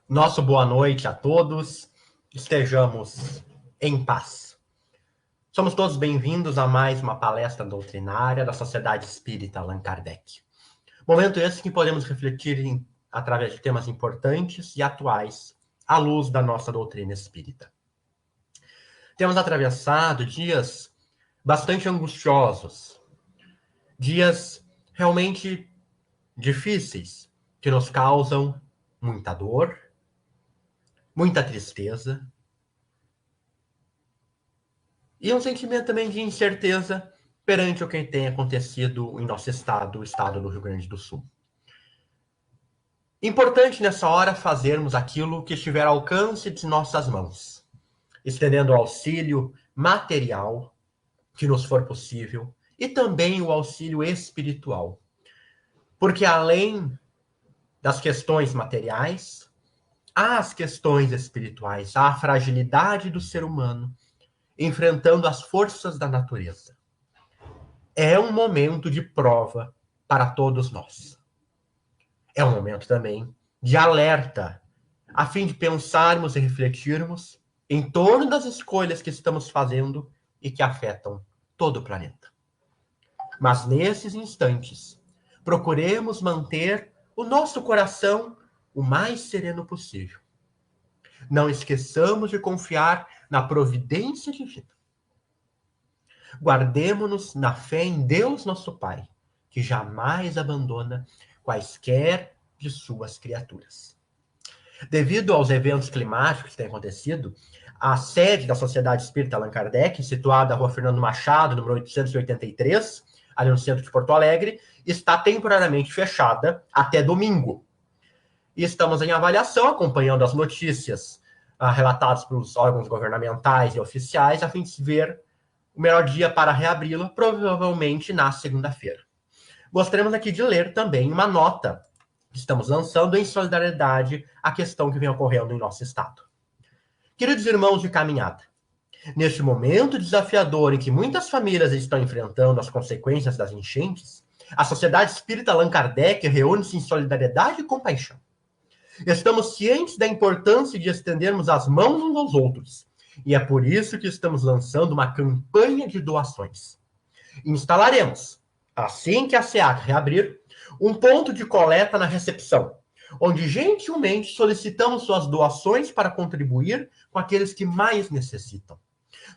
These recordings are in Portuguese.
Nosso boa noite a todos. Estejamos em paz. Somos todos bem-vindos a mais uma palestra doutrinária da Sociedade Espírita Allan Kardec. Momento esse que podemos refletir através de temas importantes e atuais à luz da nossa doutrina espírita. Temos atravessado dias bastante angustiosos, dias realmente difíceis, que nos causam muita dor, muita tristeza, e um sentimento também de incerteza perante o que tem acontecido em nosso estado, o estado do Rio Grande do Sul. Importante nessa hora fazermos aquilo que estiver ao alcance de nossas mãos, estendendo o auxílio material que nos for possível e também o auxílio espiritual. Porque além das questões materiais, há as questões espirituais, há a fragilidade do ser humano enfrentando as forças da natureza. É um momento de prova para todos nós. É um momento também de alerta, a fim de pensarmos e refletirmos em torno das escolhas que estamos fazendo e que afetam todo o planeta. Mas nesses instantes, procuremos manter o nosso coração o mais sereno possível. Não esqueçamos de confiar na providência divina. Guardemo-nos na fé em Deus nosso Pai, que jamais abandona quaisquer de suas criaturas. Devido aos eventos climáticos que têm acontecido, a sede da Sociedade Espírita Allan Kardec, situada na Rua Fernando Machado, número 883, ali no centro de Porto Alegre, está temporariamente fechada até domingo. E estamos em avaliação, acompanhando as notícias relatadas pelos órgãos governamentais e oficiais, a fim de ver o melhor dia para reabri-la, provavelmente na segunda-feira. Gostaríamos aqui de ler também uma nota que estamos lançando em solidariedade à questão que vem ocorrendo em nosso estado. Queridos irmãos de caminhada, neste momento desafiador em que muitas famílias estão enfrentando as consequências das enchentes, a Sociedade Espírita Allan Kardec reúne-se em solidariedade e compaixão. Estamos cientes da importância de estendermos as mãos uns aos outros, e é por isso que estamos lançando uma campanha de doações. Instalaremos, assim que a SEAC reabrir, um ponto de coleta na recepção, onde gentilmente solicitamos suas doações para contribuir com aqueles que mais necessitam.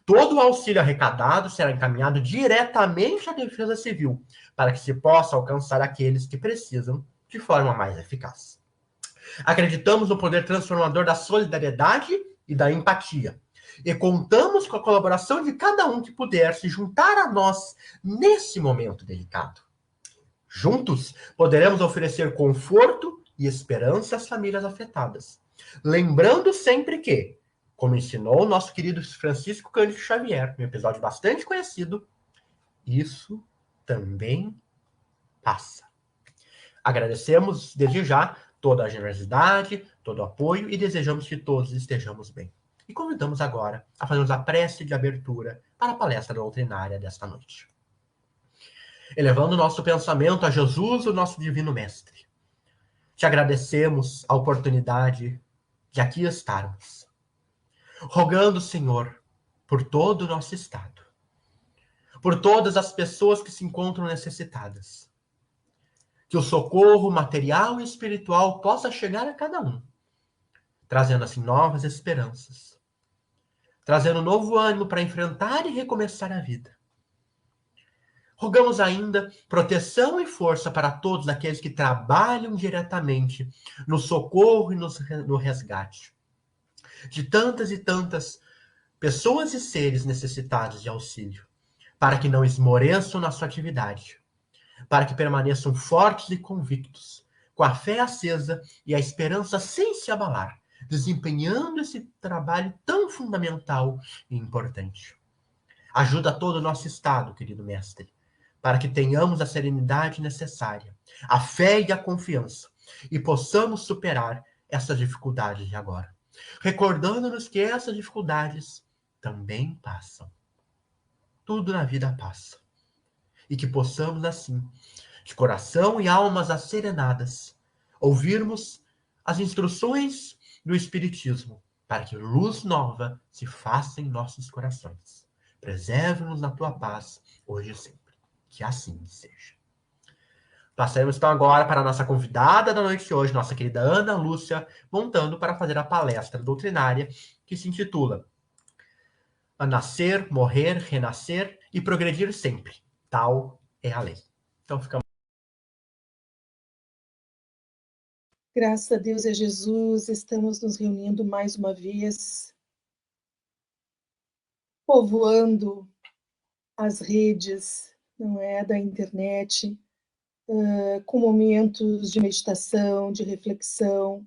Todo o auxílio arrecadado será encaminhado diretamente à Defesa Civil, para que se possa alcançar aqueles que precisam de forma mais eficaz. Acreditamos no poder transformador da solidariedade e da empatia, e contamos com a colaboração de cada um que puder se juntar a nós nesse momento delicado. Juntos, poderemos oferecer conforto e esperança às famílias afetadas. Lembrando sempre que, como ensinou o nosso querido Francisco Cândido Xavier, um episódio bastante conhecido, isso também passa. Agradecemos desde já toda a generosidade, todo o apoio e desejamos que todos estejamos bem. E convidamos agora a fazermos a prece de abertura para a palestra doutrinária desta noite. Elevando nosso pensamento a Jesus, o nosso divino mestre. Te agradecemos a oportunidade de aqui estarmos. Rogando, Senhor, por todo o nosso estado. Por todas as pessoas que se encontram necessitadas. Que o socorro material e espiritual possa chegar a cada um. Trazendo assim novas esperanças. Trazendo novo ânimo para enfrentar e recomeçar a vida. Rogamos ainda proteção e força para todos aqueles que trabalham diretamente no socorro e no resgate de tantas e tantas pessoas e seres necessitados de auxílio, para que não esmoreçam na sua atividade, para que permaneçam fortes e convictos, com a fé acesa e a esperança sem se abalar, desempenhando esse trabalho tão fundamental e importante. Ajuda todo o nosso estado, querido mestre, para que tenhamos a serenidade necessária, a fé e a confiança, e possamos superar essas dificuldades de agora, recordando-nos que essas dificuldades também passam. Tudo na vida passa. E que possamos, assim, de coração e almas acerenadas, ouvirmos as instruções no Espiritismo, para que luz nova se faça em nossos corações. Preserve-nos na tua paz, hoje e sempre. Que assim seja. Passaremos então agora para a nossa convidada da noite de hoje, nossa querida Ana Lúcia, montando para fazer a palestra doutrinária que se intitula A Nascer, Morrer, Renascer e Progredir Sempre. Tal é a lei. Então ficamos. Graças a Deus e a Jesus, estamos nos reunindo mais uma vez, povoando as redes, não é, da internet, com momentos de meditação, de reflexão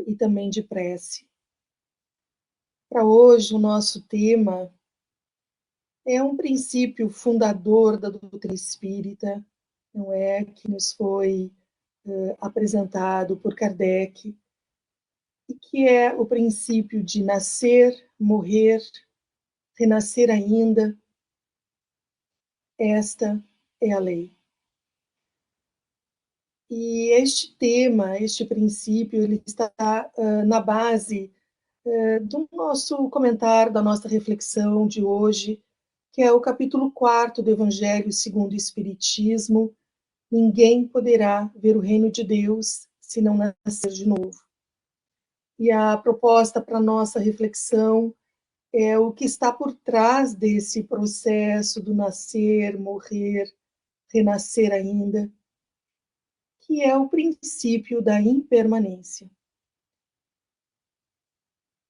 e também de prece. Para hoje, o nosso tema é um princípio fundador da doutrina espírita, não é, que nos foi apresentado por Kardec, e que é o princípio de nascer, morrer, renascer ainda. Esta é a lei. E este tema, este princípio, ele está na base do nosso comentário, da nossa reflexão de hoje, que é o capítulo 4 do Evangelho segundo o Espiritismo. Ninguém poderá ver o reino de Deus se não nascer de novo. E a proposta para a nossa reflexão é o que está por trás desse processo do nascer, morrer, renascer ainda, que é o princípio da impermanência.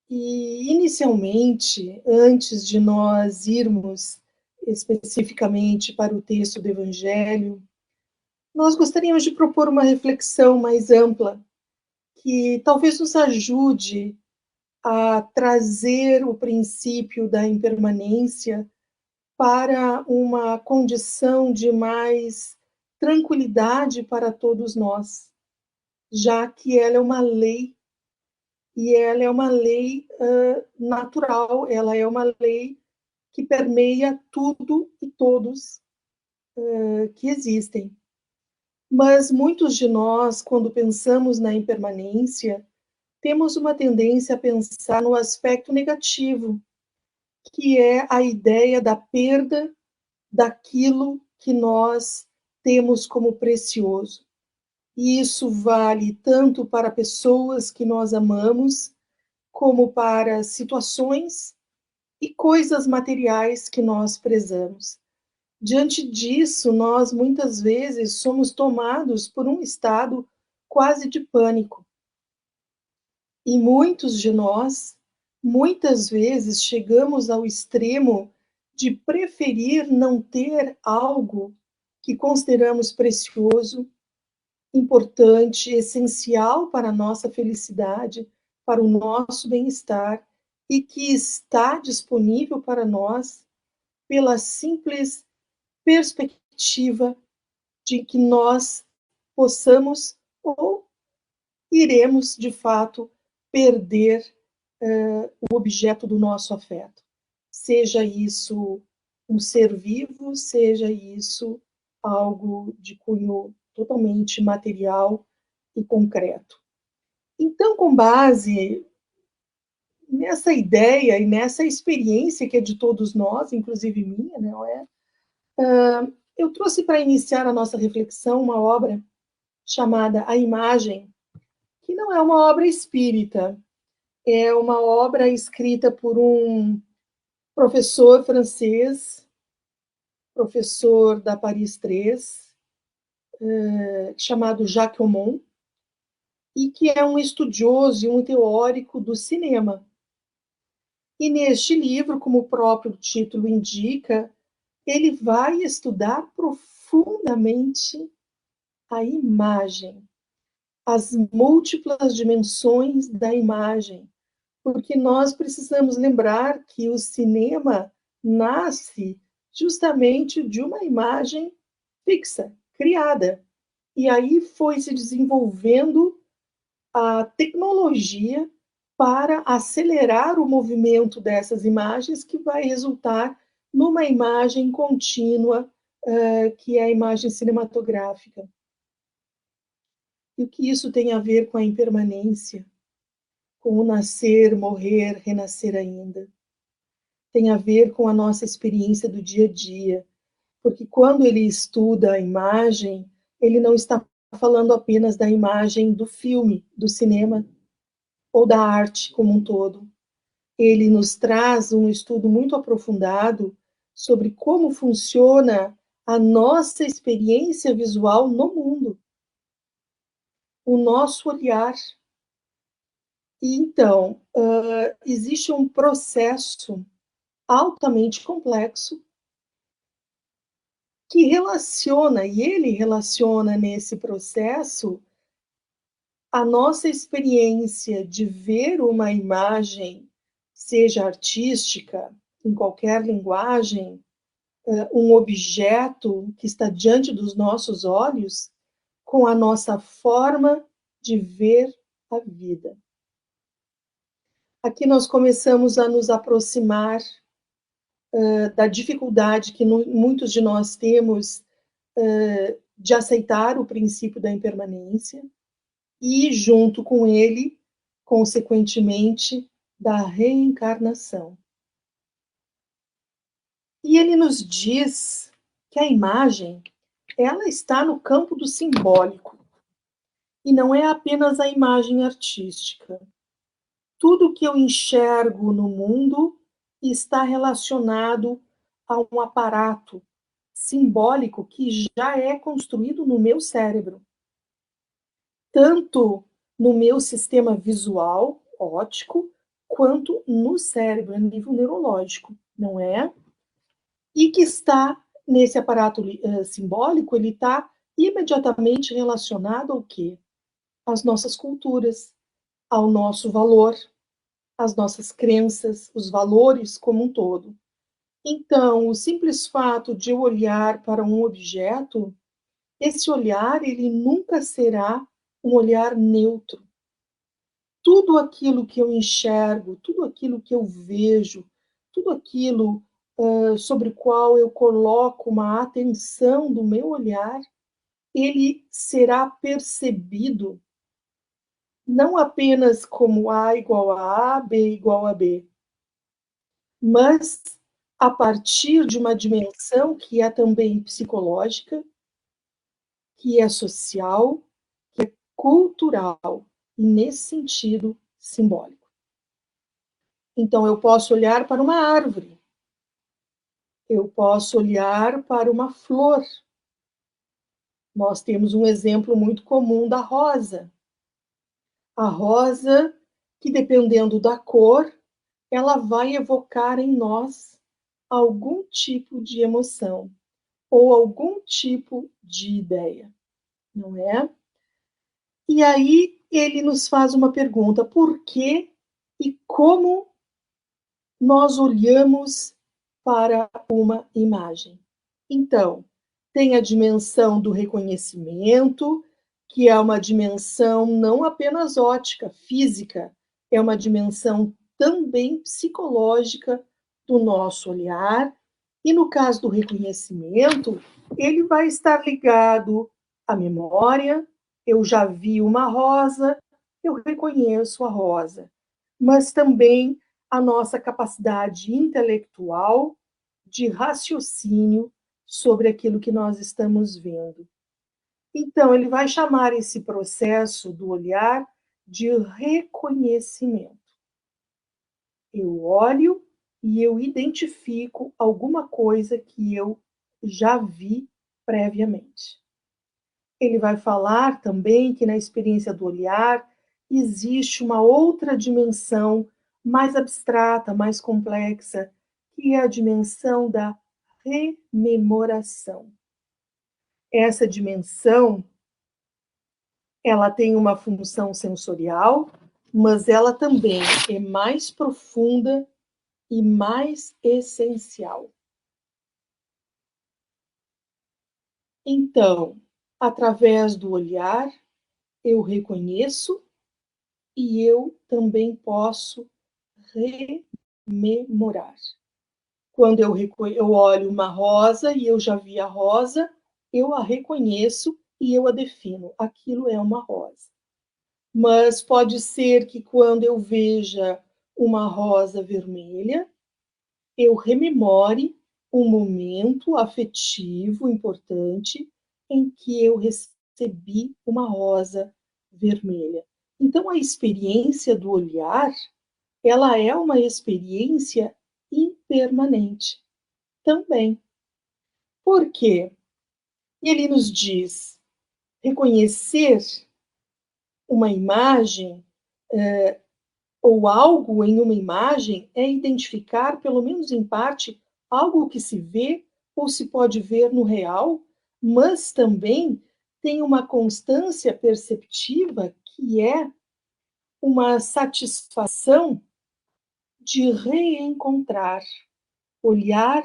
E, inicialmente, antes de nós irmos especificamente para o texto do Evangelho, nós gostaríamos de propor uma reflexão mais ampla, que talvez nos ajude a trazer o princípio da impermanência para uma condição de mais tranquilidade para todos nós, já que ela é uma lei, e ela é uma lei natural, ela é uma lei que permeia tudo e todos que existem. Mas muitos de nós, quando pensamos na impermanência, temos uma tendência a pensar no aspecto negativo, que é a ideia da perda daquilo que nós temos como precioso. E isso vale tanto para pessoas que nós amamos, como para situações e coisas materiais que nós prezamos. Diante disso, nós muitas vezes somos tomados por um estado quase de pânico. E muitos de nós, muitas vezes, chegamos ao extremo de preferir não ter algo que consideramos precioso, importante, essencial para a nossa felicidade, para o nosso bem-estar, e que está disponível para nós pela simples perspectiva de que nós possamos ou iremos, de fato, perder o objeto do nosso afeto. Seja isso um ser vivo, seja isso algo de cunho totalmente material e concreto. Então, com base nessa ideia e nessa experiência que é de todos nós, inclusive minha, não é? Eu trouxe para iniciar a nossa reflexão uma obra chamada A Imagem, que não é uma obra espírita, é uma obra escrita por um professor francês, professor da Paris 3, chamado Jacques Aumont, e que é um estudioso e um teórico do cinema. E neste livro, como o próprio título indica, ele vai estudar profundamente a imagem, as múltiplas dimensões da imagem, porque nós precisamos lembrar que o cinema nasce justamente de uma imagem fixa, criada. E aí foi se desenvolvendo a tecnologia para acelerar o movimento dessas imagens, que vai resultar numa imagem contínua, que é a imagem cinematográfica. E o que isso tem a ver com a impermanência? com o nascer, morrer, renascer ainda. Tem a ver com a nossa experiência do dia a dia, porque quando ele estuda a imagem, ele não está falando apenas da imagem do filme, do cinema ou da arte como um todo. Ele nos traz um estudo muito aprofundado sobre como funciona a nossa experiência visual no mundo, o nosso olhar. E então, existe um processo altamente complexo que relaciona, e ele relaciona nesse processo, a nossa experiência de ver uma imagem, seja artística, em qualquer linguagem, um objeto que está diante dos nossos olhos, com a nossa forma de ver a vida. Aqui nós começamos a nos aproximar da dificuldade que muitos de nós temos de aceitar o princípio da impermanência e, junto com ele, consequentemente, da reencarnação. E ele nos diz que a imagem, ela está no campo do simbólico, e não é apenas a imagem artística. Tudo que eu enxergo no mundo está relacionado a um aparato simbólico que já é construído no meu cérebro. Tanto no meu sistema visual, óptico, quanto no cérebro, a nível neurológico, não é? E que está nesse aparato simbólico, ele está imediatamente relacionado ao quê? Às nossas culturas, ao nosso valor, às nossas crenças, os valores como um todo. Então, o simples fato de eu olhar para um objeto, esse olhar, ele nunca será um olhar neutro. Tudo aquilo que eu enxergo, tudo aquilo que eu vejo, tudo aquilo sobre o qual eu coloco uma atenção do meu olhar, ele será percebido não apenas como A igual a A, B igual a B, mas a partir de uma dimensão que é também psicológica, que é social, que é cultural, e nesse sentido, simbólico. Então, eu posso olhar para uma árvore, eu posso olhar para uma flor. Nós temos um exemplo muito comum da rosa. A rosa, que dependendo da cor, ela vai evocar em nós algum tipo de emoção ou algum tipo de ideia, não é? E aí ele nos faz uma pergunta: por que e como nós olhamos para uma imagem? Então, tem a dimensão do reconhecimento, que é uma dimensão não apenas ótica, física, é uma dimensão também psicológica do nosso olhar. E no caso do reconhecimento, ele vai estar ligado à memória. Eu já vi uma rosa, eu reconheço a rosa, mas também a nossa capacidade intelectual de raciocínio sobre aquilo que nós estamos vendo. Então, ele vai chamar esse processo do olhar de reconhecimento. Eu olho e eu identifico alguma coisa que eu já vi previamente. Ele vai falar também que na experiência do olhar existe uma outra dimensão mais abstrata, mais complexa, que é a dimensão da rememoração. Essa dimensão, ela tem uma função sensorial, mas ela também é mais profunda e mais essencial. Então, através do olhar, eu reconheço e eu também posso rememorar. Quando eu olho uma rosa e eu já vi a rosa, eu a reconheço e eu a defino. Aquilo é uma rosa. mas pode ser que quando eu veja uma rosa vermelha, eu rememore um momento afetivo importante em que eu recebi uma rosa vermelha. Então, a experiência do olhar, ela é uma experiência impermanente também. Por quê? Ele nos diz, reconhecer uma imagem ou algo em uma imagem é identificar, pelo menos em parte, algo que se vê ou se pode ver no real, mas também tem uma constância perceptiva que é uma satisfação de reencontrar, olhar,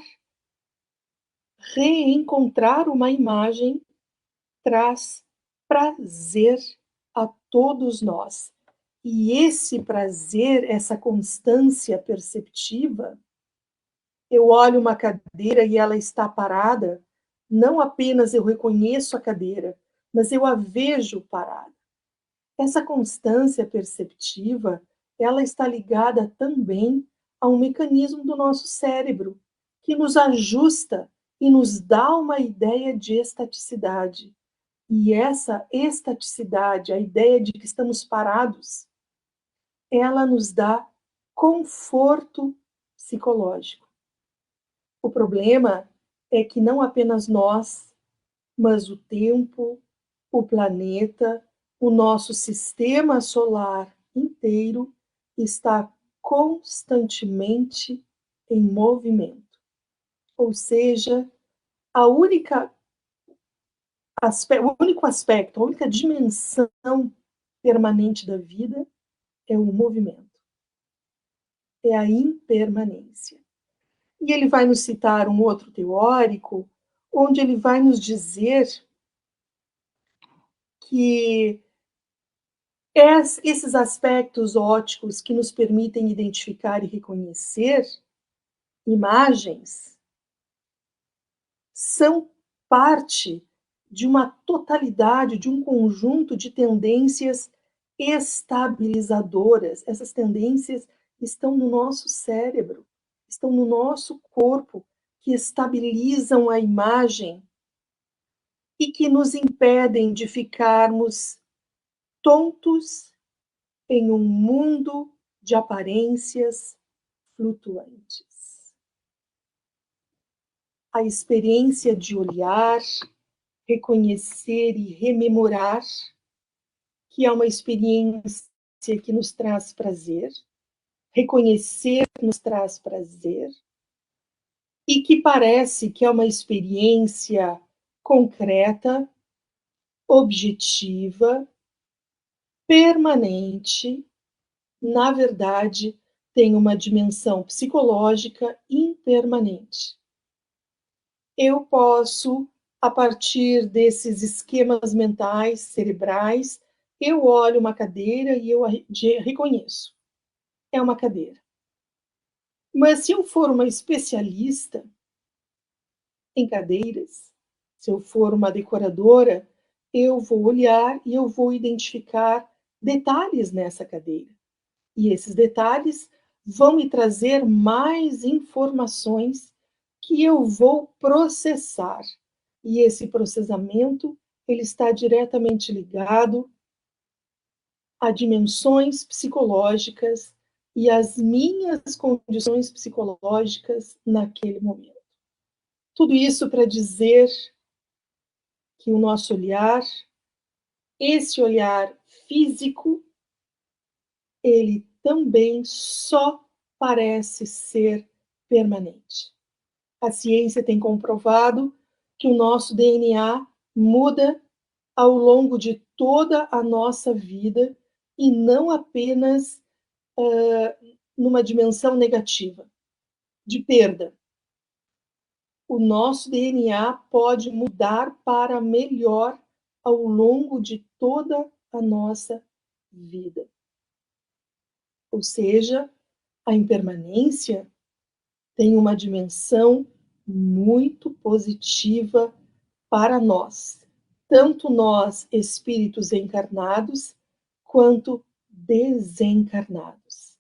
reencontrar uma imagem traz prazer a todos nós. E esse prazer, essa constância perceptiva, eu olho uma cadeira e ela está parada, não apenas eu reconheço a cadeira, mas eu a vejo parada. Essa constância perceptiva, ela está ligada também a um mecanismo do nosso cérebro, que nos ajusta e nos dá uma ideia de estaticidade. E essa estaticidade, a ideia de que estamos parados, ela nos dá conforto psicológico. O problema é que não apenas nós, mas o tempo, o planeta, o nosso sistema solar inteiro está constantemente em movimento. Ou seja, a única o único aspecto, a única dimensão permanente da vida é o movimento, é a impermanência. E ele vai nos citar um outro teórico, onde ele vai nos dizer que esses aspectos ópticos que nos permitem identificar e reconhecer imagens são parte de uma totalidade, de um conjunto de tendências estabilizadoras. Essas tendências estão no nosso cérebro, estão no nosso corpo, que estabilizam a imagem e que nos impedem de ficarmos tontos em um mundo de aparências flutuantes. A experiência de olhar, reconhecer e rememorar, que é uma experiência que nos traz prazer, reconhecer nos traz prazer, e que parece que é uma experiência concreta, objetiva, permanente, na verdade, tem uma dimensão psicológica impermanente. Eu posso, a partir desses esquemas mentais, cerebrais, eu olho uma cadeira e eu reconheço. É uma cadeira. Mas se eu for uma especialista em cadeiras, se eu for uma decoradora, eu vou olhar e eu vou identificar detalhes nessa cadeira. E esses detalhes vão me trazer mais informações que eu vou processar. E esse processamento, ele está diretamente ligado a dimensões psicológicas e às minhas condições psicológicas naquele momento. Tudo isso para dizer que o nosso olhar, esse olhar físico, ele também só parece ser permanente. A ciência tem comprovado que o nosso DNA muda ao longo de toda a nossa vida e não apenas numa dimensão negativa, de perda. O nosso DNA pode mudar para melhor ao longo de toda a nossa vida. Ou seja, a impermanência tem uma dimensão muito positiva para nós, tanto nós, espíritos encarnados, quanto desencarnados.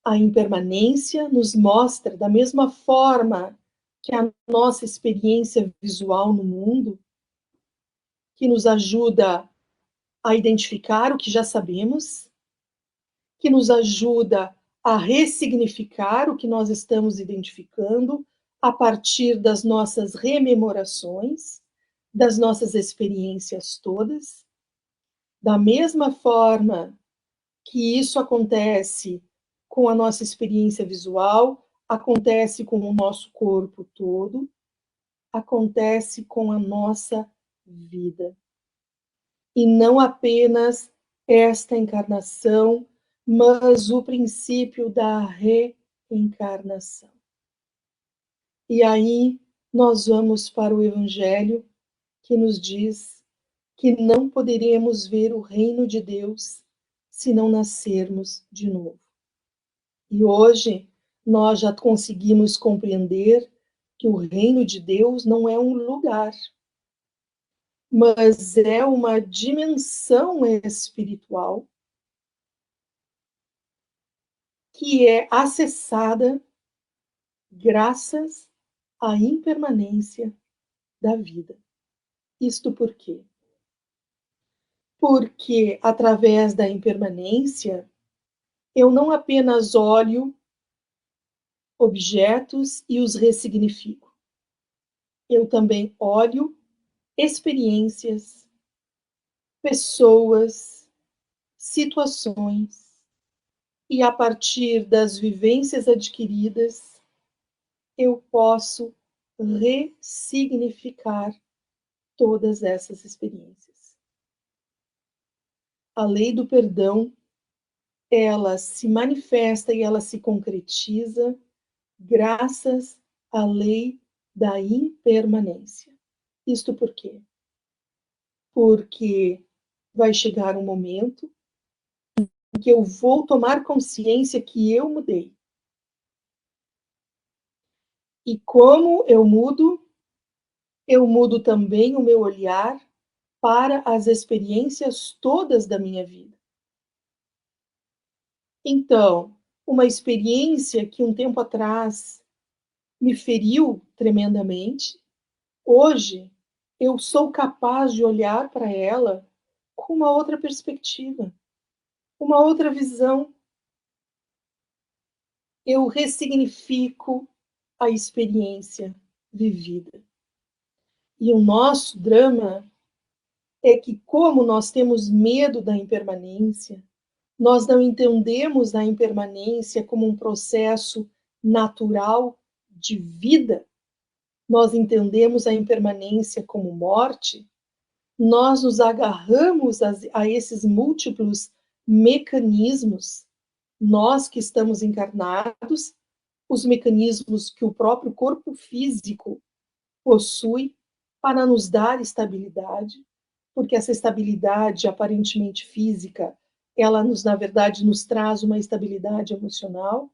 A impermanência nos mostra, da mesma forma que a nossa experiência visual no mundo, que nos ajuda a identificar o que já sabemos, que nos ajuda a ressignificar o que nós estamos identificando a partir das nossas rememorações, das nossas experiências todas. Da mesma forma que isso acontece com a nossa experiência visual, acontece com o nosso corpo todo, acontece com a nossa vida. E não apenas esta encarnação, mas o princípio da reencarnação. E aí nós vamos para o Evangelho, que nos diz que não poderemos ver o reino de Deus se não nascermos de novo. E hoje nós já conseguimos compreender que o reino de Deus não é um lugar, mas é uma dimensão espiritual que é acessada graças à impermanência da vida. Isto por quê? Porque através da impermanência eu não apenas olho objetos e os ressignifico. Eu também olho experiências, pessoas, situações, e a partir das vivências adquiridas, eu posso ressignificar todas essas experiências. A lei do perdão, ela se manifesta e ela se concretiza graças à lei da impermanência. Isto por quê? Porque vai chegar um momento em que eu vou tomar consciência que eu mudei. E como eu mudo também o meu olhar para as experiências todas da minha vida. Então, uma experiência que um tempo atrás me feriu tremendamente, hoje eu sou capaz de olhar para ela com uma outra perspectiva, uma outra visão. Eu ressignifico a experiência vivida. E o nosso drama é que, como nós temos medo da impermanência, nós não entendemos a impermanência como um processo natural de vida, nós entendemos a impermanência como morte, nós nos agarramos a esses múltiplos mecanismos, nós que estamos encarnados, os mecanismos que o próprio corpo físico possui para nos dar estabilidade, porque essa estabilidade aparentemente física, ela nos, na verdade, nos traz uma estabilidade emocional.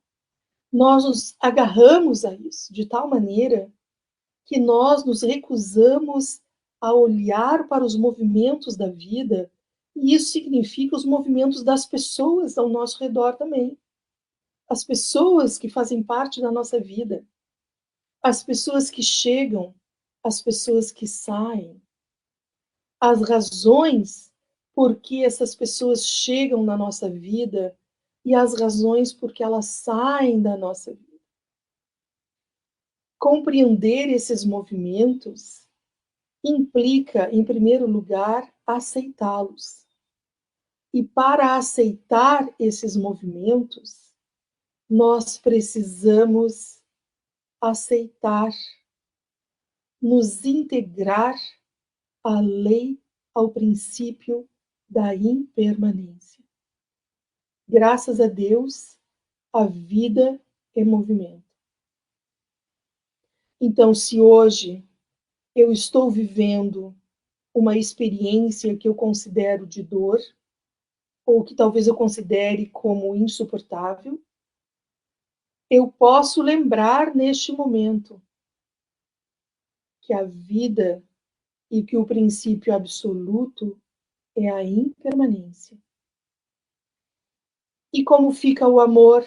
Nós nos agarramos a isso de tal maneira que nós nos recusamos a olhar para os movimentos da vida, e isso significa os movimentos das pessoas ao nosso redor também. As pessoas que fazem parte da nossa vida, as pessoas que chegam, as pessoas que saem, as razões por que essas pessoas chegam na nossa vida e as razões por que elas saem da nossa vida. Compreender esses movimentos implica, em primeiro lugar, aceitá-los. E para aceitar esses movimentos, nós precisamos aceitar, nos integrar à lei, ao princípio da impermanência. Graças a Deus, a vida é movimento. Então, se hoje eu estou vivendo uma experiência que eu considero de dor, ou que talvez eu considere como insuportável, eu posso lembrar neste momento que a vida e que o princípio absoluto é a impermanência. E como fica o amor?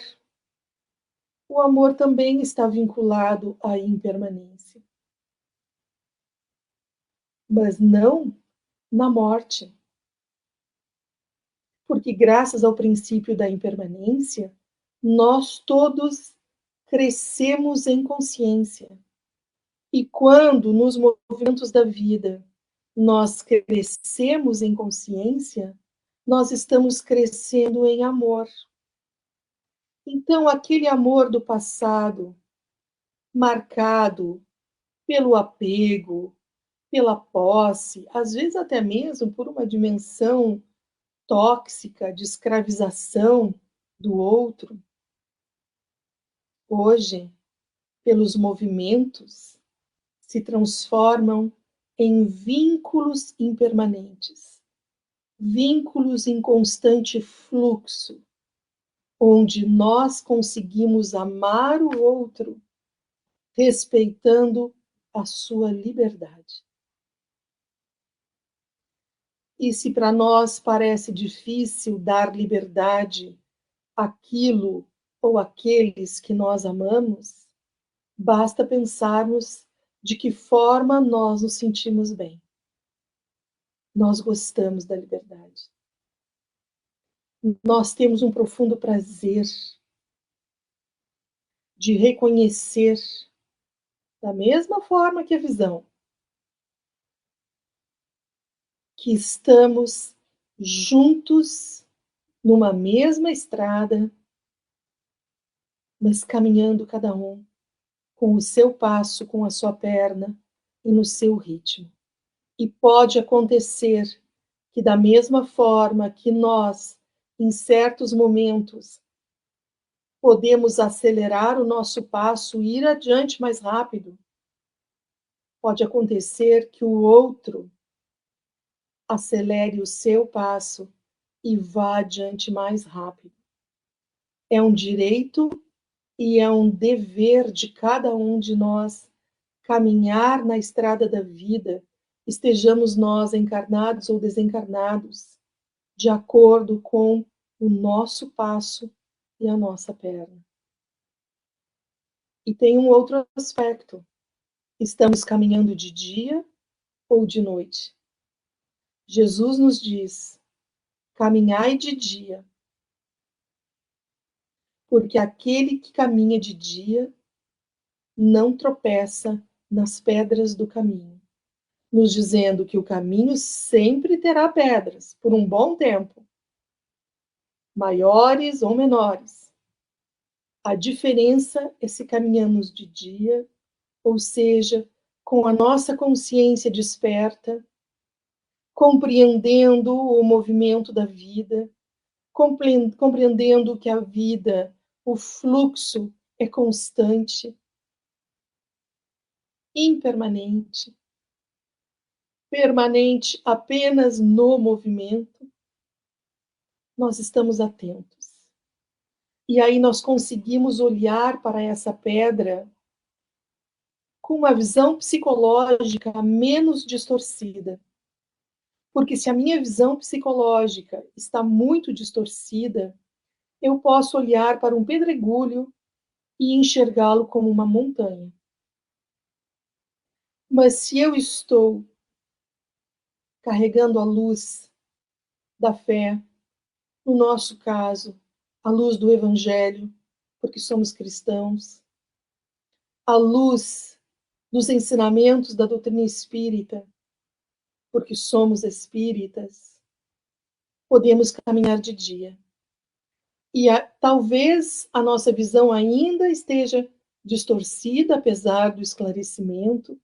O amor também está vinculado à impermanência, mas não na morte. Porque, graças ao princípio da impermanência, nós todos crescemos em consciência. E quando, nos movimentos da vida, nós crescemos em consciência, nós estamos crescendo em amor. Então, aquele amor do passado, marcado pelo apego, pela posse, às vezes até mesmo por uma dimensão tóxica de escravização do outro, hoje, pelos movimentos, se transformam em vínculos impermanentes, vínculos em constante fluxo, onde nós conseguimos amar o outro, respeitando a sua liberdade. E se para nós parece difícil dar liberdade àquilo ou àqueles que nós amamos, basta pensarmos de que forma nós nos sentimos bem. Nós gostamos da liberdade. Nós temos um profundo prazer de reconhecer, da mesma forma que a visão, que estamos juntos numa mesma estrada, mas caminhando cada um com o seu passo, com a sua perna e no seu ritmo. E pode acontecer que, da mesma forma que nós, em certos momentos, podemos acelerar o nosso passo, ir adiante mais rápido, pode acontecer que o outro acelere o seu passo e vá adiante mais rápido. É um direito e é um dever de cada um de nós caminhar na estrada da vida, estejamos nós encarnados ou desencarnados, de acordo com o nosso passo e a nossa perna. E tem um outro aspecto. Estamos caminhando de dia ou de noite? Jesus nos diz: caminhai de dia, porque aquele que caminha de dia não tropeça nas pedras do caminho, nos dizendo que o caminho sempre terá pedras, por um bom tempo, maiores ou menores. A diferença é se caminhamos de dia, ou seja, com a nossa consciência desperta, compreendendo o movimento da vida, compreendendo que a vida, o fluxo é constante, impermanente, permanente apenas no movimento, nós estamos atentos. E aí nós conseguimos olhar para essa pedra com uma visão psicológica menos distorcida. Porque se a minha visão psicológica está muito distorcida, eu posso olhar para um pedregulho e enxergá-lo como uma montanha. Mas se eu estou carregando a luz da fé, no nosso caso, a luz do Evangelho, porque somos cristãos, a luz dos ensinamentos da doutrina espírita, porque somos espíritas, podemos caminhar de dia. E talvez a nossa visão ainda esteja distorcida, apesar do esclarecimento,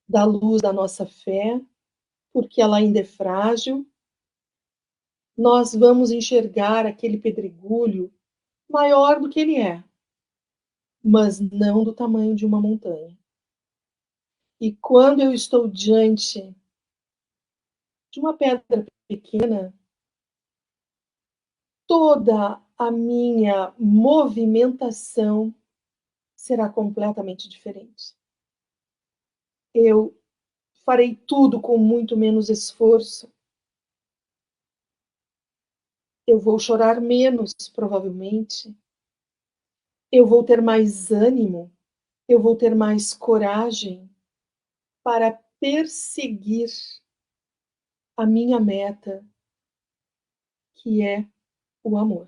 da luz da nossa fé, porque ela ainda é frágil. Nós vamos enxergar aquele pedregulho maior do que ele é, mas não do tamanho de uma montanha. E quando eu estou diante de uma pedra pequena, toda a minha movimentação será completamente diferente. Eu farei tudo com muito menos esforço. eu vou chorar menos, provavelmente, eu vou ter mais ânimo, eu vou ter mais coragem para perseguir a minha meta, que é o amor.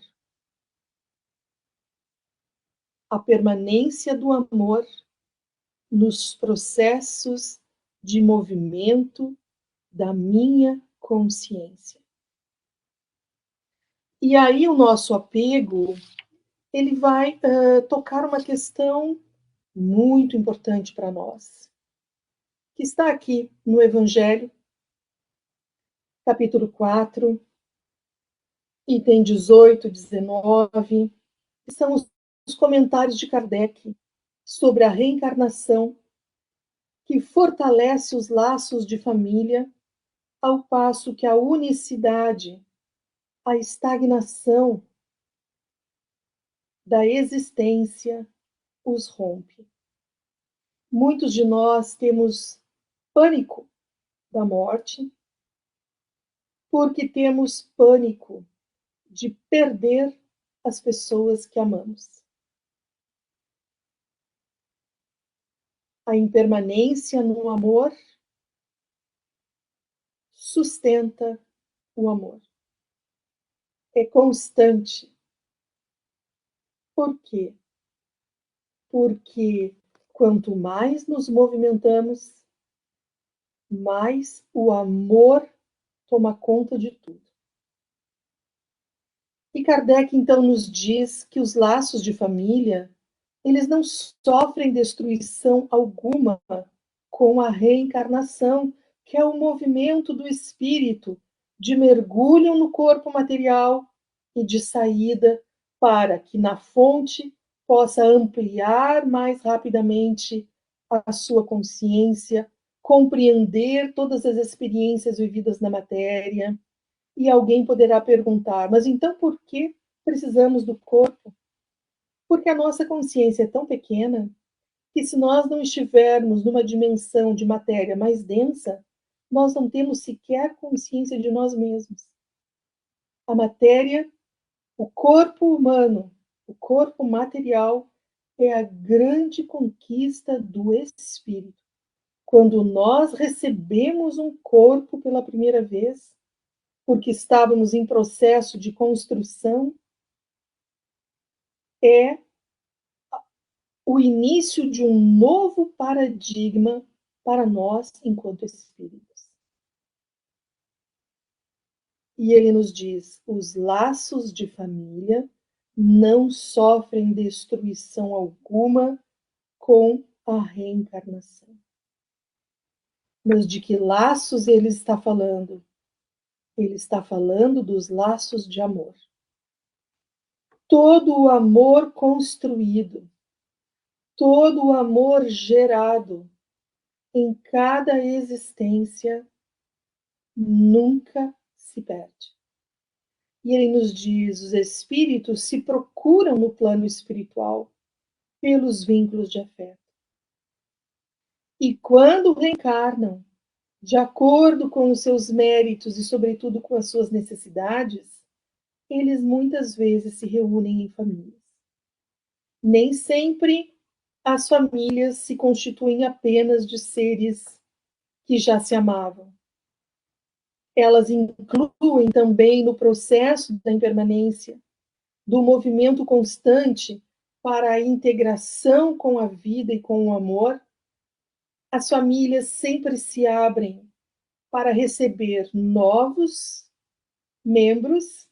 A permanência do amor nos processos de movimento da minha consciência. E aí o nosso apego, ele vai tocar uma questão muito importante para nós, que está aqui no Evangelho, capítulo 4, item 18, 19, que são os comentários de Kardec sobre a reencarnação, que fortalece os laços de família, ao passo que a unicidade, a estagnação da existência os rompe. Muitos de nós temos pânico da morte, porque temos pânico de perder as pessoas que amamos. A impermanência no amor sustenta o amor. É constante. Por quê? Porque quanto mais nos movimentamos, mais o amor toma conta de tudo. E Kardec então nos diz que os laços de família, eles não sofrem destruição alguma com a reencarnação, que é o movimento do espírito de mergulho no corpo material e de saída para que na fonte possa ampliar mais rapidamente a sua consciência, compreender todas as experiências vividas na matéria. E alguém poderá perguntar, mas então por que precisamos do corpo? Porque a nossa consciência é tão pequena que se nós não estivermos numa dimensão de matéria mais densa, nós não temos sequer consciência de nós mesmos. A matéria, o corpo humano, o corpo material, é a grande conquista do espírito. Quando nós recebemos um corpo pela primeira vez, porque estávamos em processo de construção, é o início de um novo paradigma para nós enquanto espíritos. E ele nos diz: os laços de família não sofrem destruição alguma com a reencarnação. Mas de que laços ele está falando? Ele está falando dos laços de amor. Todo o amor construído, todo o amor gerado em cada existência nunca se perde. E ele nos diz: os espíritos se procuram no plano espiritual pelos vínculos de afeto. E quando reencarnam, de acordo com os seus méritos e, sobretudo, com as suas necessidades, eles muitas vezes se reúnem em famílias. Nem sempre as famílias se constituem apenas de seres que já se amavam. Elas incluem também no processo da impermanência, do movimento constante para a integração com a vida e com o amor, as famílias sempre se abrem para receber novos membros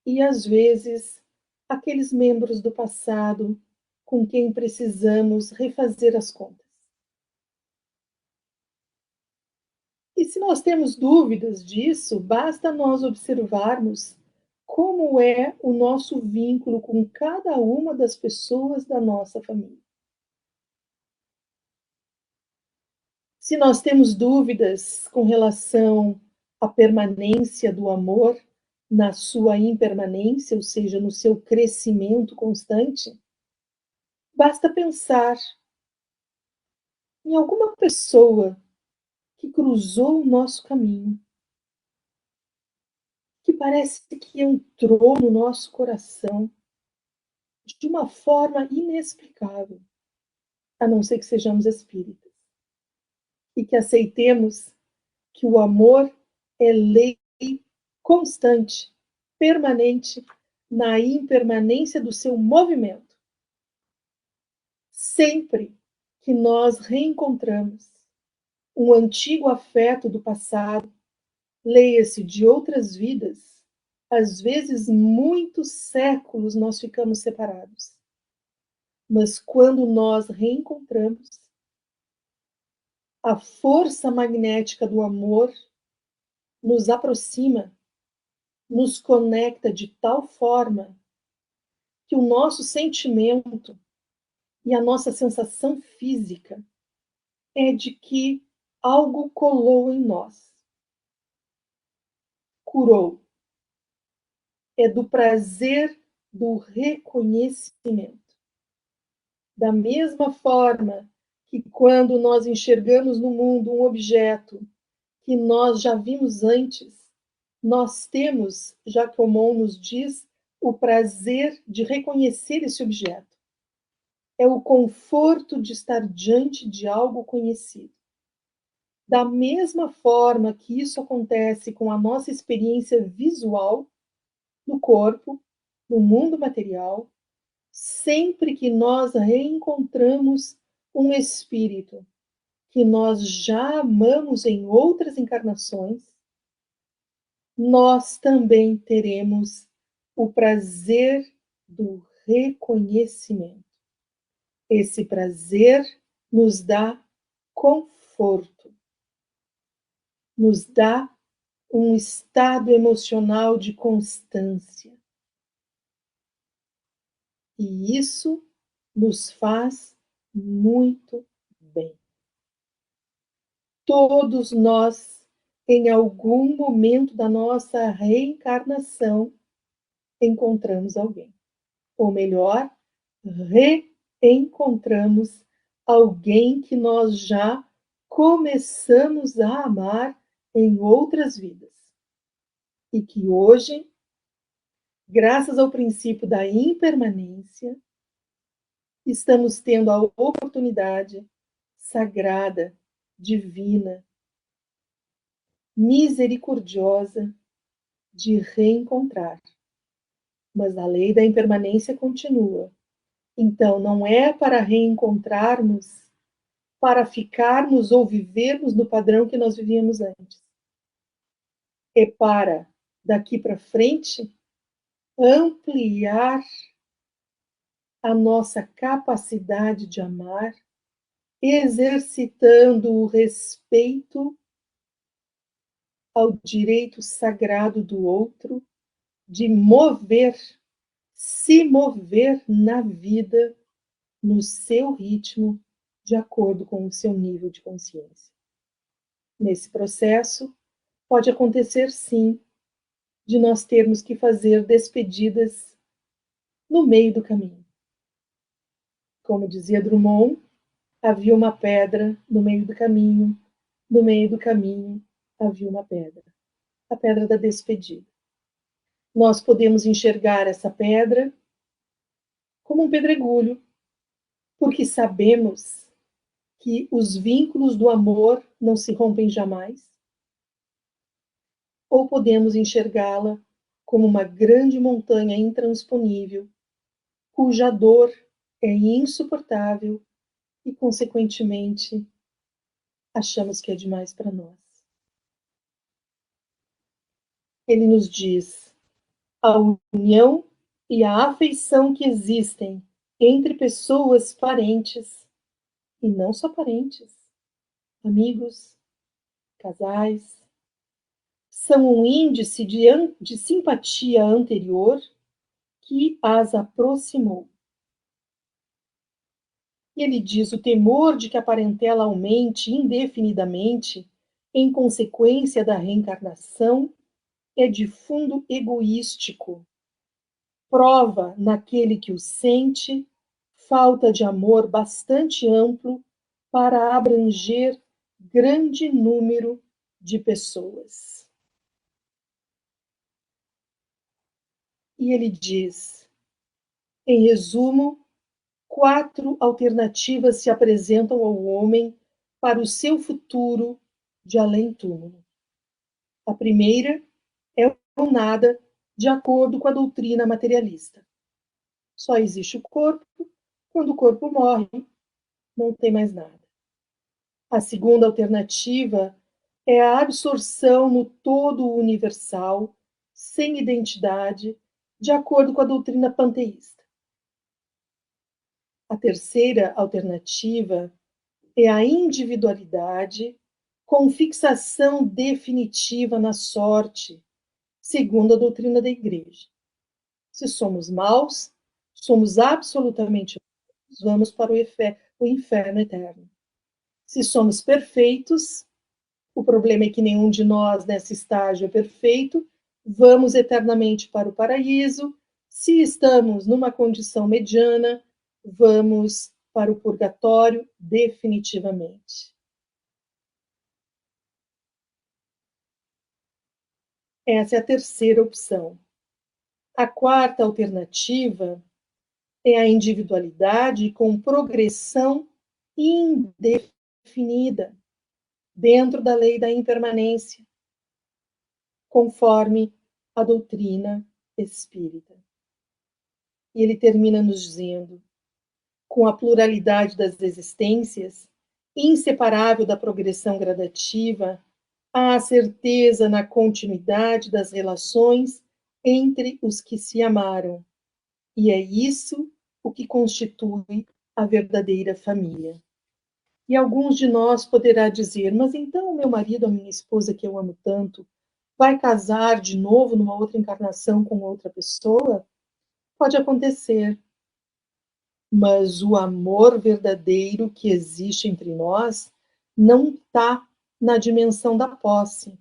e, às vezes, aqueles membros do passado com quem precisamos refazer as contas. E se nós temos dúvidas disso, basta nós observarmos como é o nosso vínculo com cada uma das pessoas da nossa família. Se nós temos dúvidas com relação à permanência do amor na sua impermanência, ou seja, no seu crescimento constante, basta pensar em alguma pessoa que cruzou o nosso caminho parece que entrou no nosso coração de uma forma inexplicável, a não ser que sejamos espíritas, e que aceitemos que o amor é lei constante, permanente, na impermanência do seu movimento. Sempre que nós reencontramos um antigo afeto do passado, leia-se de outras vidas, às vezes muitos séculos nós ficamos separados. Mas quando nós reencontramos, a força magnética do amor nos aproxima, nos conecta de tal forma que o nosso sentimento e a nossa sensação física é de que algo colou em nós. Curou. É do prazer do reconhecimento. Da mesma forma que quando nós enxergamos no mundo um objeto que nós já vimos antes, nós temos, Jacomon nos diz, o prazer de reconhecer esse objeto. É o conforto de estar diante de algo conhecido. Da mesma forma que isso acontece com a nossa experiência visual no corpo, no mundo material, sempre que nós reencontramos um espírito que nós já amamos em outras encarnações, nós também teremos o prazer do reconhecimento. Esse prazer nos dá conforto, nos dá um estado emocional de constância. E isso nos faz muito bem. Todos nós, em algum momento da nossa reencarnação, encontramos alguém. Ou melhor, reencontramos alguém que nós já começamos a amar em outras vidas. E que hoje, graças ao princípio da impermanência, estamos tendo a oportunidade sagrada, divina, misericordiosa de reencontrar. Mas a lei da impermanência continua. Então, não é para reencontrarmos, para ficarmos ou vivermos no padrão que nós vivíamos antes. É para, daqui para frente, ampliar a nossa capacidade de amar, exercitando o respeito ao direito sagrado do outro, de se mover na vida no seu ritmo, de acordo com o seu nível de consciência. Nesse processo, pode acontecer, sim, de nós termos que fazer despedidas no meio do caminho. Como dizia Drummond, havia uma pedra no meio do caminho, no meio do caminho havia uma pedra, a pedra da despedida. Nós podemos enxergar essa pedra como um pedregulho, porque sabemos que os vínculos do amor não se rompem jamais, ou podemos enxergá-la como uma grande montanha intransponível, cuja dor é insuportável e, consequentemente, achamos que é demais para nós. Ele nos diz: a união e a afeição que existem entre pessoas parentes, e não só parentes, amigos, casais, são um índice de simpatia anterior que as aproximou. E ele diz: o temor de que a parentela aumente indefinidamente em consequência da reencarnação é de fundo egoístico. Prova naquele que o sente falta de amor bastante amplo para abranger grande número de pessoas. E ele diz, em resumo, 4 alternativas se apresentam ao homem para o seu futuro de além-túmulo. A primeira é o nada, de acordo com a doutrina materialista. Só existe o corpo, quando o corpo morre, não tem mais nada. A segunda alternativa é a absorção no todo universal, sem identidade, de acordo com a doutrina panteísta. A terceira alternativa é a individualidade, com fixação definitiva na sorte, segundo a doutrina da Igreja. Se somos maus, somos absolutamente maus, vamos para o inferno eterno. Se somos perfeitos, o problema é que nenhum de nós nesse estágio é perfeito, vamos eternamente para o paraíso. Se estamos numa condição mediana, vamos para o purgatório definitivamente. Essa é a terceira opção. A quarta alternativa é a individualidade com progressão indefinida dentro da lei da impermanência, conforme a doutrina espírita. E ele termina nos dizendo, com a pluralidade das existências, inseparável da progressão gradativa, há a certeza na continuidade das relações entre os que se amaram. E é isso o que constitui a verdadeira família. E alguns de nós poderá dizer, mas então o meu marido, a minha esposa que eu amo tanto, vai casar de novo numa outra encarnação com outra pessoa? Pode acontecer. Mas o amor verdadeiro que existe entre nós não está na dimensão da posse.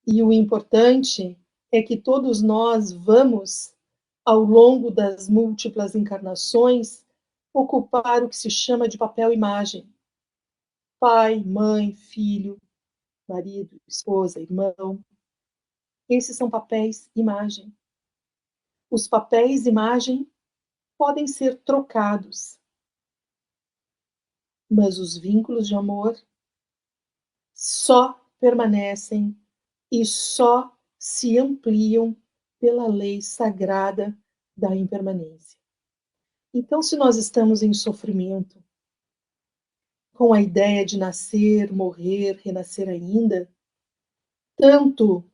E o importante é que todos nós vamos, ao longo das múltiplas encarnações, ocupar o que se chama de papel-imagem. Pai, mãe, filho, marido, esposa, irmão. Esses são papéis-imagem. Os papéis-imagem podem ser trocados, mas os vínculos de amor só permanecem e só se ampliam pela lei sagrada da impermanência. Então, se nós estamos em sofrimento, com a ideia de nascer, morrer, renascer ainda, tanto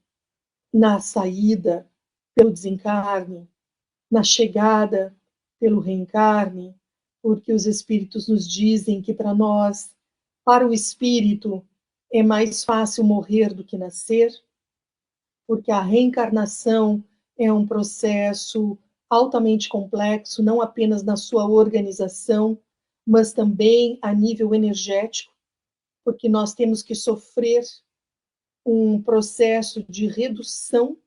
na saída pelo desencarne, na chegada pelo reencarne, porque os espíritos nos dizem que para nós, para o espírito, é mais fácil morrer do que nascer, porque a reencarnação é um processo altamente complexo, não apenas na sua organização, mas também a nível energético, porque nós temos que sofrer um processo de redução,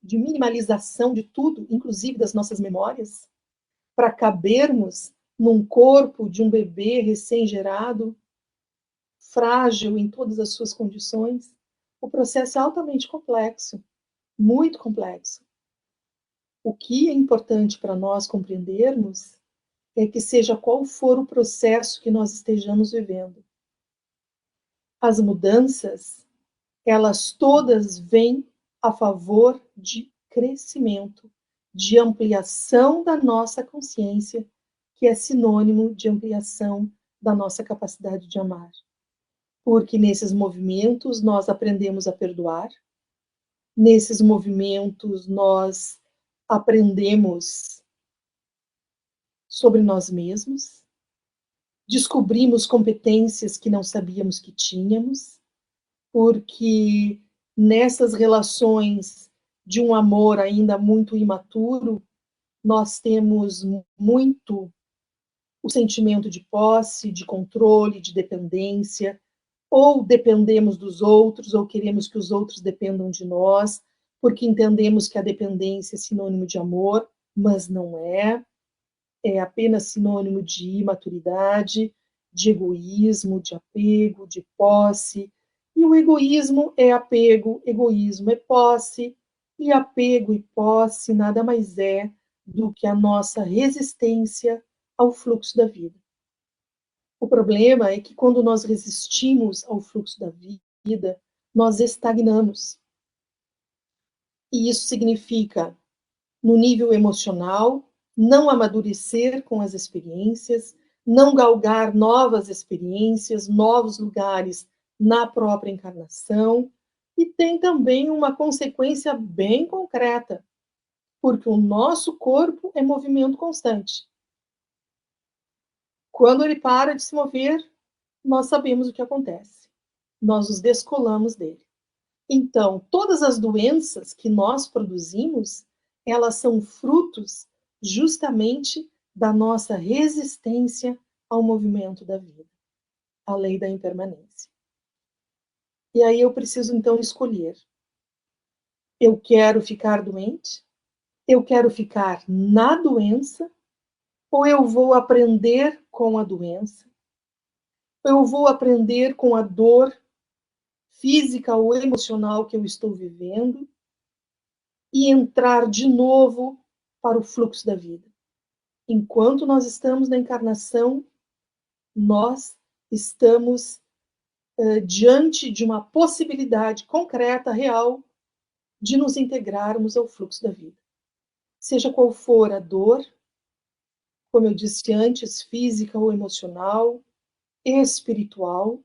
de minimalização de tudo, inclusive das nossas memórias, para cabermos num corpo de um bebê recém-gerado, frágil em todas as suas condições. O processo é altamente complexo, muito complexo. O que é importante para nós compreendermos é que seja qual for o processo que nós estejamos vivendo, as mudanças, elas todas vêm a favor de crescimento, de ampliação da nossa consciência, que é sinônimo de ampliação da nossa capacidade de amar. Porque nesses movimentos nós aprendemos a perdoar, nesses movimentos nós aprendemos sobre nós mesmos, descobrimos competências que não sabíamos que tínhamos, porque nessas relações de um amor ainda muito imaturo, nós temos muito o sentimento de posse, de controle, de dependência, ou dependemos dos outros, ou queremos que os outros dependam de nós, porque entendemos que a dependência é sinônimo de amor, mas não é. É apenas sinônimo de imaturidade, de egoísmo, de apego, de posse, E o egoísmo é apego, egoísmo é posse, e apego e posse nada mais é do que a nossa resistência ao fluxo da vida. O problema é que quando nós resistimos ao fluxo da vida, nós estagnamos. E isso significa, no nível emocional, não amadurecer com as experiências, não galgar novas experiências, novos lugares na própria encarnação, e tem também uma consequência bem concreta, porque o nosso corpo é movimento constante. Quando ele para de se mover, nós sabemos o que acontece. Nós nos descolamos dele. Então, todas as doenças que nós produzimos, elas são frutos justamente da nossa resistência ao movimento da vida, à lei da impermanência. E aí eu preciso então escolher. Eu quero ficar doente? Eu quero ficar na doença? Ou eu vou aprender com a doença? Eu vou aprender com a dor física ou emocional que eu estou vivendo e entrar de novo para o fluxo da vida. Enquanto nós estamos na encarnação, nós estamos diante de uma possibilidade concreta, real, de nos integrarmos ao fluxo da vida. Seja qual for a dor, como eu disse antes, física ou emocional, espiritual,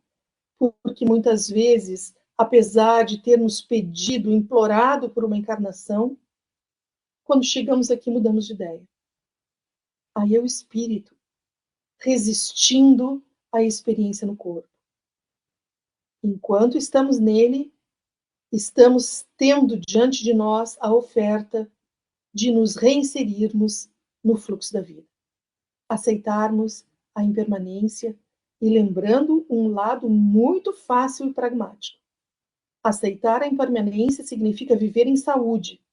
porque muitas vezes, apesar de termos pedido, implorado por uma encarnação, quando chegamos aqui mudamos de ideia. Aí é o espírito resistindo à experiência no corpo. Enquanto estamos nele, estamos tendo diante de nós a oferta de nos reinserirmos no fluxo da vida, aceitarmos a impermanência e lembrando um lado muito fácil e pragmático. Aceitar a impermanência significa viver em saúde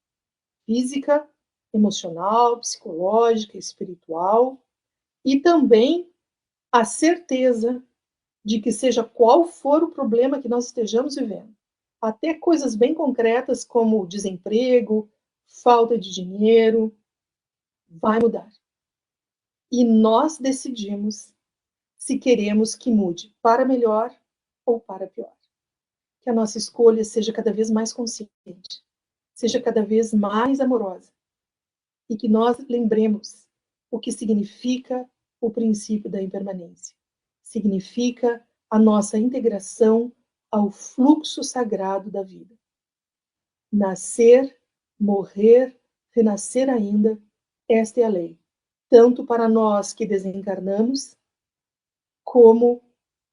física, emocional, psicológica, espiritual, e também a certeza de que seja qual for o problema que nós estejamos vivendo, até coisas bem concretas como desemprego, falta de dinheiro, vai mudar. E nós decidimos se queremos que mude para melhor ou para pior. Que a nossa escolha seja cada vez mais consciente, seja cada vez mais amorosa, e que nós lembremos o que significa o princípio da impermanência. Significa a nossa integração ao fluxo sagrado da vida. Nascer, morrer, renascer ainda, esta é a lei, tanto para nós que desencarnamos, como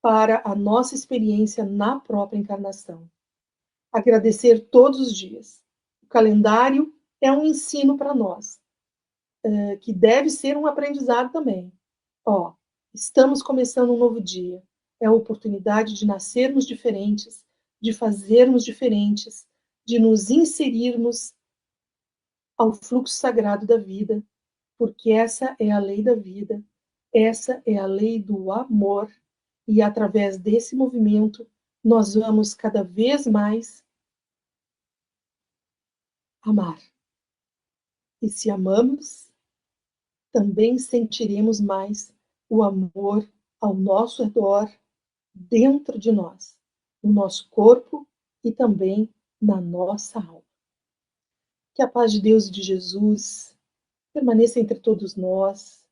para a nossa experiência na própria encarnação. Agradecer todos os dias. O calendário é um ensino para nós, que deve ser um aprendizado também. Ó, estamos começando um novo dia. É a oportunidade de nascermos diferentes, de fazermos diferentes, de nos inserirmos ao fluxo sagrado da vida, porque essa é a lei da vida, essa é a lei do amor, e através desse movimento nós vamos cada vez mais amar. E se amamos, também sentiremos mais o amor ao nosso redor, dentro de nós, no nosso corpo e também na nossa alma. Que a paz de Deus e de Jesus permaneça entre todos nós,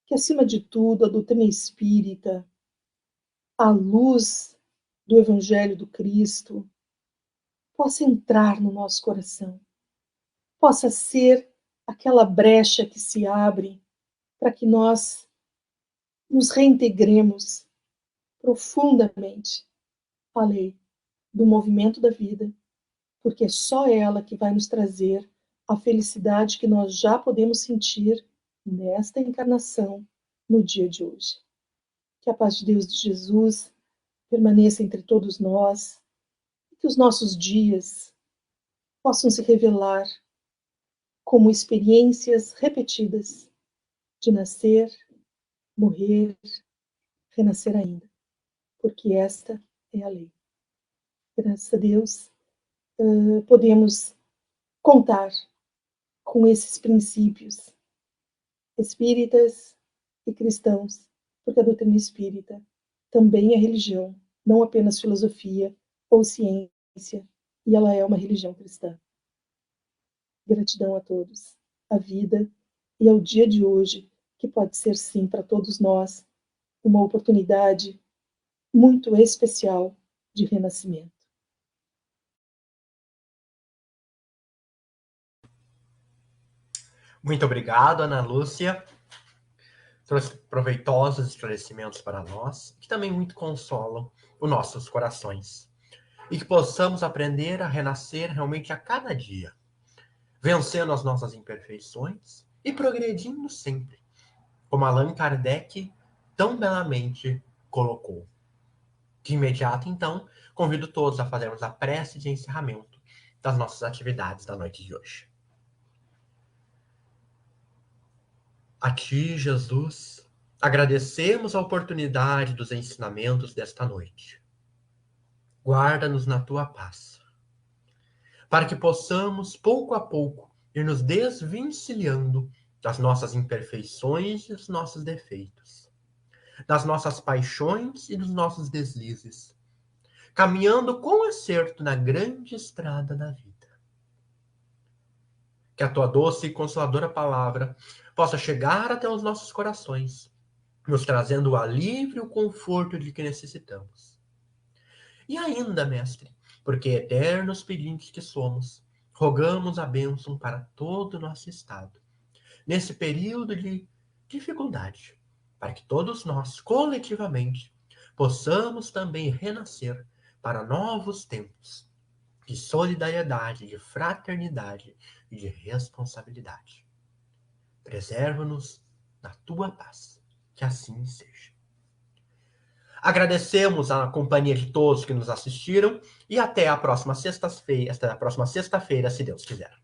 que acima de tudo a doutrina espírita, a luz do Evangelho do Cristo, possa entrar no nosso coração, possa ser aquela brecha que se abre para que nós nos reintegremos profundamente à lei do movimento da vida, porque é só ela que vai nos trazer a felicidade que nós já podemos sentir nesta encarnação, no dia de hoje. Que a paz de Deus de Jesus permaneça entre todos nós e que os nossos dias possam se revelar como experiências repetidas de nascer, morrer, renascer ainda, porque esta é a lei. Graças a Deus, podemos contar com esses princípios espíritas e cristãos, porque a doutrina espírita também é religião, não apenas filosofia ou ciência, e ela é uma religião cristã. Gratidão a todos, à vida e ao dia de hoje, que pode ser sim para todos nós uma oportunidade muito especial de renascimento. Muito obrigado, Ana Lúcia. Trouxe proveitosos esclarecimentos para nós, que também muito consolam os nossos corações. E que possamos aprender a renascer realmente a cada dia, vencendo as nossas imperfeições e progredindo sempre, como Allan Kardec tão belamente colocou. De imediato, então, convido todos a fazermos a prece de encerramento das nossas atividades da noite de hoje. A Ti, Jesus, agradecemos a oportunidade dos ensinamentos desta noite. Guarda-nos na Tua paz, para que possamos, pouco a pouco, ir nos desvencilhando das nossas imperfeições e dos nossos defeitos, das nossas paixões e dos nossos deslizes, caminhando com acerto na grande estrada da vida. Que a Tua doce e consoladora palavra possa chegar até os nossos corações, nos trazendo o alívio e o conforto de que necessitamos. E ainda, Mestre, porque eternos pedintes que somos, rogamos a bênção para todo o nosso estado, nesse período de dificuldade, para que todos nós, coletivamente, possamos também renascer para novos tempos de solidariedade, de fraternidade e de responsabilidade. Preserva-nos na Tua paz. Que assim seja. Agradecemos a companhia de todos que nos assistiram e até a próxima sexta-feira, se Deus quiser.